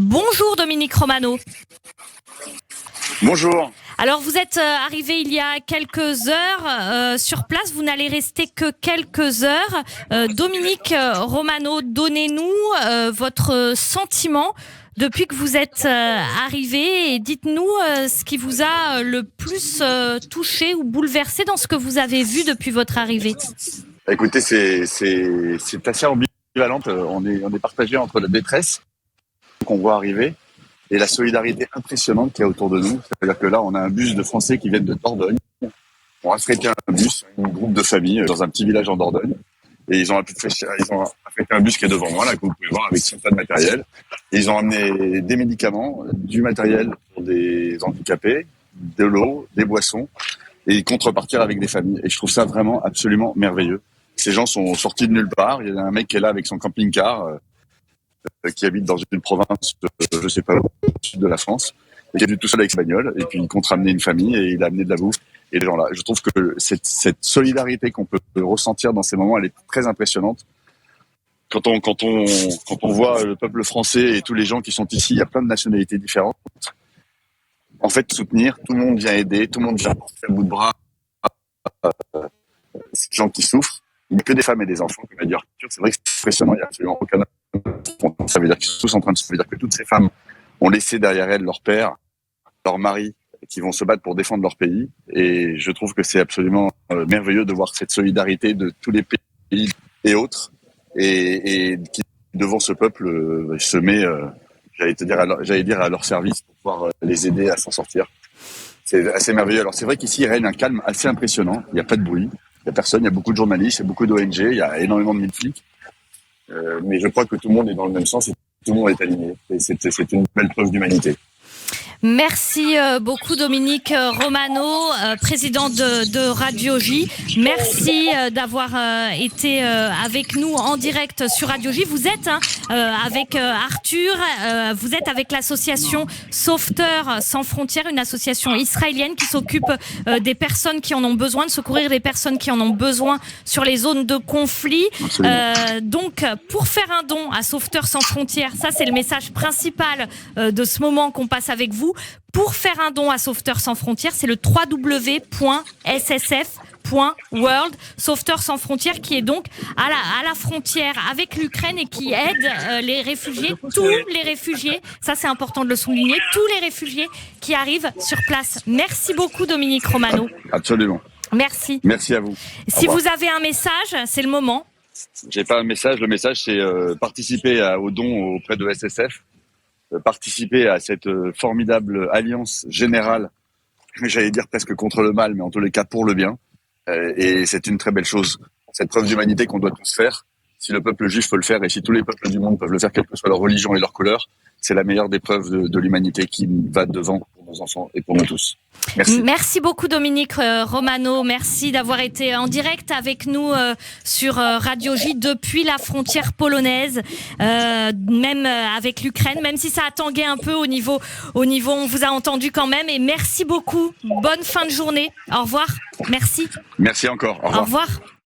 Bonjour Dominique Romano. Bonjour. Alors vous êtes arrivé il y a quelques heures sur place, vous n'allez rester que quelques heures. Dominique Romano, donnez-nous votre sentiment depuis que vous êtes arrivé et dites-nous ce qui vous a le plus touché ou bouleversé dans ce que vous avez vu depuis votre arrivée. Écoutez, c'est assez ambivalent. On est partagé entre la détresse qu'on voit arriver et la solidarité impressionnante qu'il y a autour de nous. C'est-à-dire que là, on a un bus de Français qui viennent de Dordogne. On a affrété un bus, un groupe de familles dans un petit village en Dordogne. Et ils ont affrété un bus qui est devant moi, là, que vous pouvez voir, avec son tas de matériel. Et ils ont amené des médicaments, du matériel pour des handicapés, de l'eau, des boissons, et ils comptent repartir avec des familles. Et je trouve ça vraiment absolument merveilleux. Ces gens sont sortis de nulle part. Il y a un mec qui est là avec son camping-car, qui habite dans une province, je sais pas, au sud de la France, et qui est venu tout seul avec ses bagnoles, et puis il compte ramener une famille, et il a amené de la bouffe. Et les gens là, je trouve que cette solidarité qu'on peut ressentir dans ces moments, elle est très impressionnante. Quand on voit le peuple français et tous les gens qui sont ici, il y a plein de nationalités différentes. En fait, soutenir, tout le monde vient aider, tout le monde vient porter un bout de bras ces gens qui souffrent. Il n'y a que des femmes et des enfants, comme a dit Arthur. C'est vrai que c'est impressionnant, il n'y a absolument aucun. Ça veut dire qu'ils sont tous en train de se dire que toutes ces femmes ont laissé derrière elles leur père, leur mari, qui vont se battre pour défendre leur pays. Et je trouve que c'est absolument merveilleux de voir cette solidarité de tous les pays et autres, et qui, devant ce peuple, se met, j'allais dire à leur service pour pouvoir les aider à s'en sortir. C'est assez merveilleux. Alors c'est vrai qu'ici, il règne un calme assez impressionnant. Il n'y a pas de bruit, il n'y a personne, il y a beaucoup de journalistes, il y a beaucoup d'ONG, il y a énormément de flics. Mais je crois que tout le monde est dans le même sens et tout le monde est aligné. Et c'est une belle preuve d'humanité. Merci beaucoup Dominique Romano, président de Radio J. Merci d'avoir été avec nous en direct sur Radio J. Vous êtes avec Arthur, vous êtes avec l'association Sauveteurs sans frontières, une association israélienne qui s'occupe des personnes qui en ont besoin, de secourir les personnes qui en ont besoin sur les zones de conflit. Donc pour faire un don à Sauveteurs sans frontières, ça c'est le message principal de ce moment qu'on passe avec vous. Pour faire un don à Sauveteurs sans frontières, c'est le www.ssf.world. Sauveteurs sans frontières qui est donc à la frontière avec l'Ukraine et qui aide les réfugiés, tous les réfugiés, ça c'est important de le souligner, tous les réfugiés qui arrivent sur place. Merci beaucoup Dominique Romano. Absolument. Merci. Merci à vous. Si vous avez un message, c'est le moment. J'ai pas un message, le message c'est participer au don auprès de SSF. Participer à cette formidable alliance générale, j'allais dire presque contre le mal, mais en tous les cas pour le bien. Et c'est une très belle chose. Cette preuve d'humanité qu'on doit tous faire. Si le peuple juif peut le faire et si tous les peuples du monde peuvent le faire, quelle que soit leur religion et leur couleur, c'est la meilleure des preuves de l'humanité qui va devant pour nos enfants et pour nous tous. Merci. Merci beaucoup Dominique Romano, merci d'avoir été en direct avec nous sur Radio J depuis la frontière polonaise, même avec l'Ukraine, même si ça a tangué un peu au niveau on vous a entendu quand même, et merci beaucoup, bonne fin de journée, au revoir, merci. Merci encore, au revoir. Au revoir.